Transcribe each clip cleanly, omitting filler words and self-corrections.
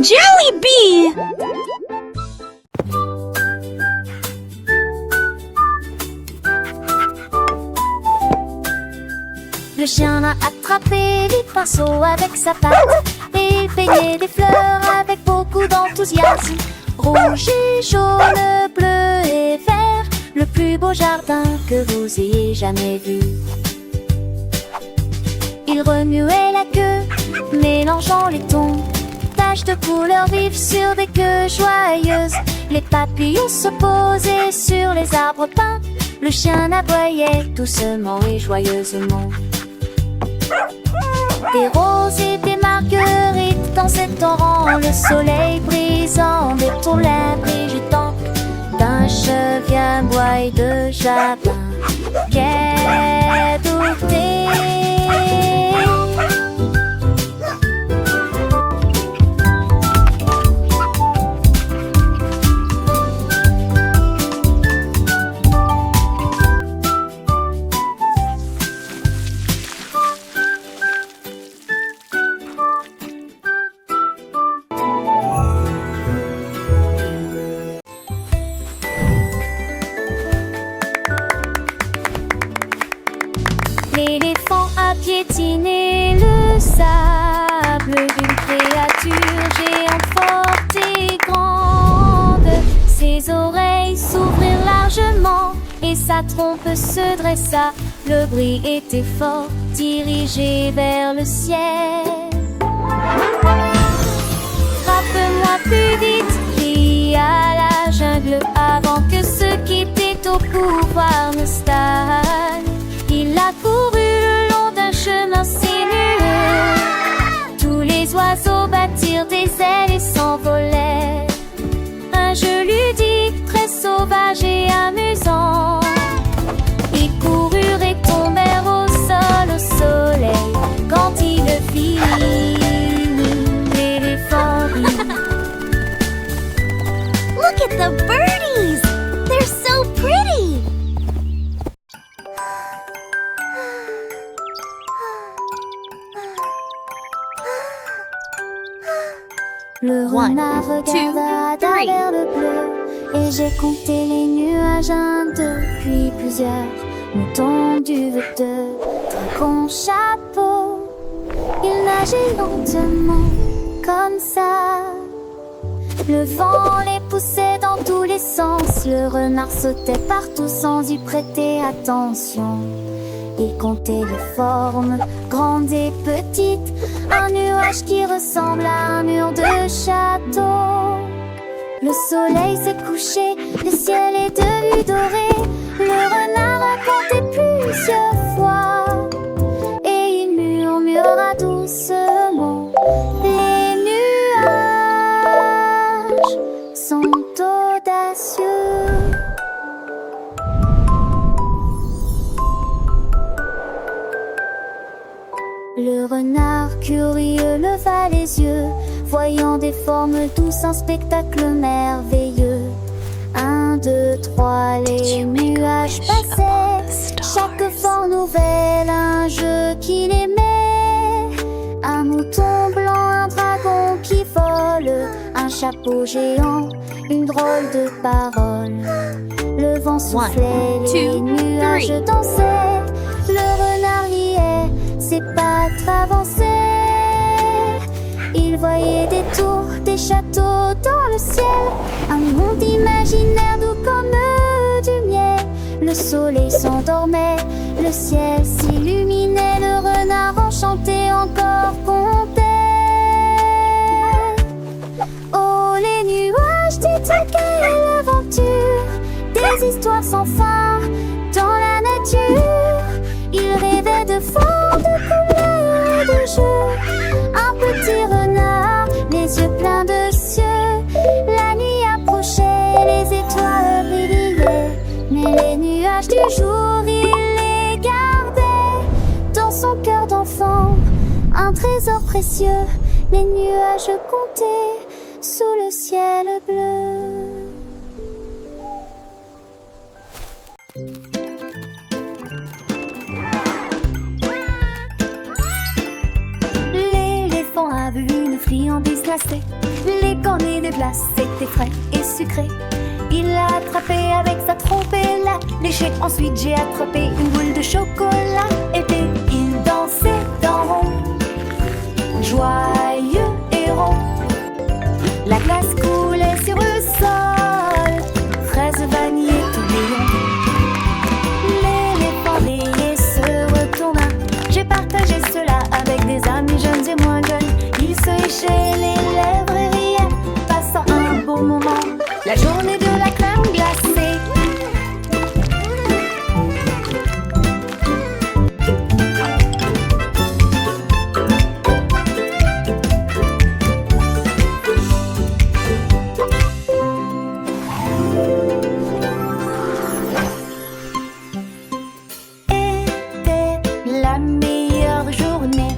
Jollibee! Le chien a attrapé les pinceaux avec sa patte et il peignait des fleurs avec beaucoup d'enthousiasme. Rouge et jaune, bleu et vert, le plus beau jardin que vous ayez jamais vu. Il remuait la queue, mélangeant les tons, taches de couleurs vives sur des queues joyeuses. Les papillons se posaient sur les arbres peints, le chien aboyait doucement et joyeusement. Des roses et des marguerites dansaient en rang, le soleil brisant des tons limbes et jutants d'un chevien bois de jardin. Quai douté. L'éléphant a piétiné le sable d'une créature géante forte et grande. Ses oreilles s'ouvrirent largement et sa trompe se dressa. Le bruit était fort, dirigé vers le ciel. Frappe-moi plus vite, cria la jungle, avant que ceux qui étaient au pouvoir ne stagnent. Il a couru le long d'un chemin sinueux. Tous les oiseaux battirent des ailes et s'envolèrent. Un jeu ludique, très sauvage et amusant. Ils coururent et tombèrent au sol, au soleil. Quand il le fit, l'éléphant rit. Look at the birdies! They're so pretty! Le renard regarda à travers le bleu et j'ai compté les nuages, 1, 2, puis plusieurs moutons du de dragons chapeau. Il nageait lentement comme ça. Le vent les poussait dans tous les sens. Le renard sautait partout sans y prêter attention. Il comptait les formes, grandes et petites. Un nuage qui ressemble à un mur de château. Le soleil s'est couché, le ciel est devenu doré. Le renard a compté plusieurs fois et il murmura doucement. Les nuages sont audacieux. Le renard curieux leva les yeux, voyant des formes douces, un spectacle merveilleux. 1, 2, 3, les nuages passaient, chaque forme nouvelle, un jeu qu'il aimait. Un mouton blanc, un dragon qui vole, un chapeau géant, une drôle de parole. Le vent soufflait, les nuages dansaient, le renard riait, ses pattes avançaient. Il voyait des tours, des châteaux dans le ciel, un monde imaginaire doux comme du miel. Le soleil s'endormait, le ciel s'illuminait, le renard enchanté encore comptait. Oh les nuages, dites quelle aventure, des histoires sans fin dans la nature. Il rêvait de formes, de couleurs et de jeux. Un petit renard, les yeux pleins de cieux. La nuit approchait, les étoiles brillaient, mais les nuages du jour, il les gardait dans son cœur d'enfant. Un trésor précieux, les nuages comptaient sous le ciel bleu. enfant a vu une friandise glacée. Les cornets de glace étaient frais et sucrés. Il l'a attrapé avec sa trompe et l'a léché. Ensuite j'ai attrapé une boule de chocolat. Et puis il dansait dans rond, joyeux et rond. La glace coulait sur le sol, fraises, vanille et tourbillon. L'éléphant rayé se retourna. J'ai partagé cela avec des amis jeunes et moins jeunes. Ils se léchaient les lèvres et riaient, passant un beau moment. La journée de la crème glacée. Était la meilleure journée.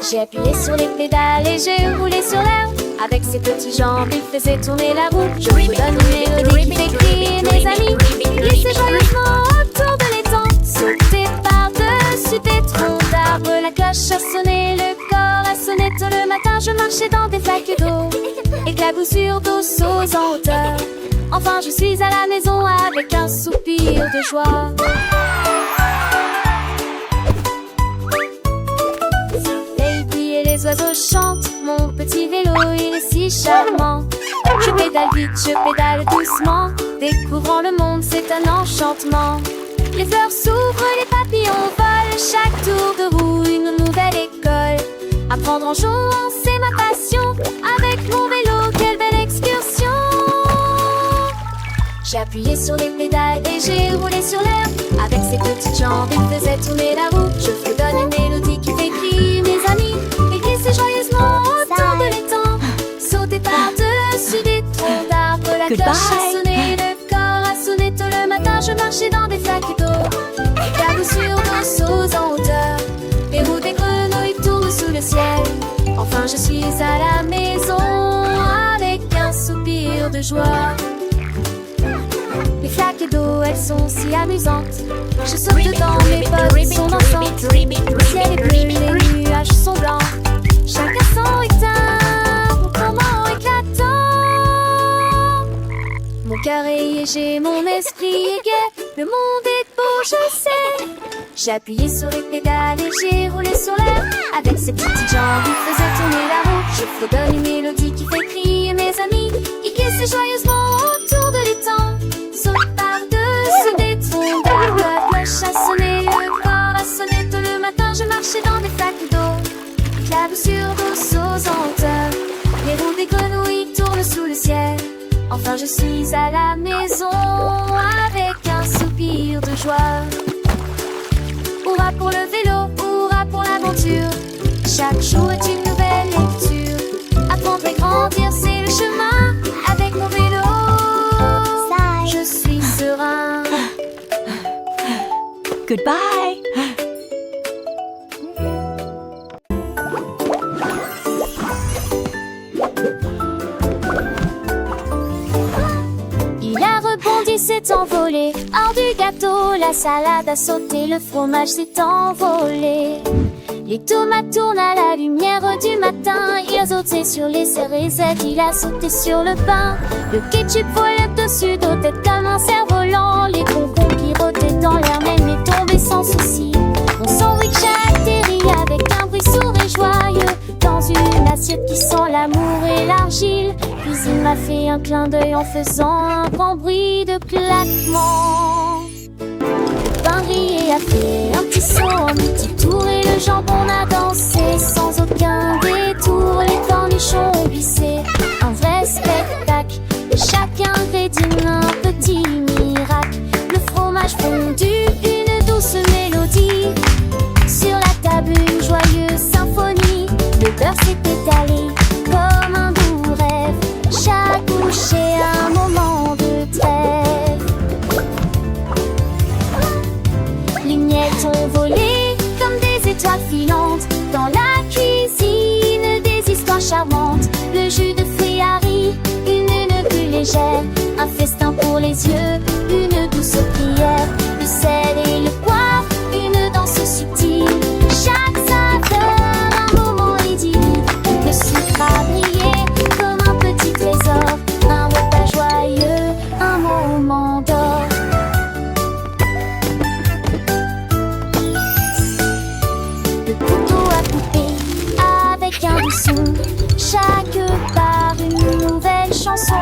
J'ai appuyé sur les pédales et j'ai roulé sur l'herbe. Avec ses petites jambes, il faisait tourner la roue. Je vous donne une mélodie qui fait crier mes amis. Glissez joyeusement autour de l'étang. Sautez par-dessus des troncs d'arbres. La cloche a sonné, le corps a sonné. Tôt le matin, je marchais dans des flaques d'eau. Éclaboussures d'eau sauce en hauteur. Enfin, je suis à la maison avec un soupir de joie. Les oiseaux chantent, mon petit vélo il est si charmant. Je pédale vite, je pédale doucement. Découvrant le monde, c'est un enchantement. Les fleurs s'ouvrent, les papillons volent. Chaque tour de roue, une nouvelle école. Apprendre en jouant, c'est ma passion. Avec mon vélo, quelle belle excursion. J'ai appuyé sur les pédales et j'ai roulé sur l'herbe. Avec ses petites jambes, il faisait tourner la roue. Je vous donne une mélodie qui fait crier mes amis. Glissez joyeusement autour de l'étang. Sautez par-dessus des troncs d'arbres. La cloche a sonné, le corps a sonné. Tôt le matin, je marchais dans des flaques d'eau. Éclaboussures d'eau sauce en hauteur. Les roues des grenouilles tournent sous le ciel. Enfin, je suis à la maison avec un soupir de joie. Les flaques d'eau, elles sont si amusantes. Je saute dedans, mes potes sont dansantes. Le ciel est bleu, les nuages sont blancs. Chacun son éteint, mon comment éclatant. Mon cœur est léger, mon esprit est gai. Le monde est beau, je sais. J'ai appuyé sur les pédales et j'ai roulé sur l'air. Avec ses petites jambes, il faisait tourner la roue. Je fredonne une mélodie qui fait crier mes amis. Il glisse joyeusement autour de l'étang. Saute par-dessus des troncs d'arbres. La cloche a sonné, le corps a sonné. Tôt le matin, je marchais dans des flaques d'eau. Éclaboussures d'eau sauce en hauteur. Les roues des grenouilles tournent sous le ciel. Enfin, je suis à la maison avec un soupir de joie. Hurrah pour le vélo, hurrah pour l'aventure. Chaque jour est une nouvelle lecture. Apprendre et grandir, c'est le chemin. Avec mon vélo, je suis serein. Goodbye. Il a rebondi, s'est envolé. Hors du gâteau, la salade a sauté. Le fromage s'est envolé. Les tomates tournent à la lumière du matin. Il a sauté sur les céréales, il a sauté sur le pain. Le ketchup volait dessus d'eau tête comme un cerf-volant. Les concombres pirotaient dans l'air, même est tombé sans souci. Mon sandwich a atterri avec un bruit sourd et joyeux dans une assiette qui sent l'amour et l'argile. Puis il m'a fait un clin d'œil en faisant un grand bruit de claquement. Le pain grillé a fait un petit saut en multi-tour et le jambon a dansé sans aucun détour. Les cornichons ont glissé, un vrai spectacle. Chaque ingrédient un petit miracle. Le fromage fondu, une douce mélodie. Sur la table une joyeuse symphonie. Le beurre s'est étalé comme un doux rêve. Chaque bouchée un moment de charmante, le jus de fruits Harry, une bulle légère, un festin pour les yeux, une douce prière, le sel et le poivre, une danse subtile, chaque saveur un moment idyllique, le sucre a brillé comme un petit trésor, un repas joyeux, un moment d'or. Le couteau à couper avec un doux son, chaque part une nouvelle chanson,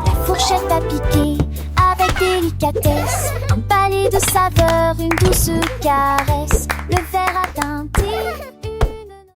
la fourchette à piquer avec délicatesse, un palais de saveurs, une douce caresse, le verre atteint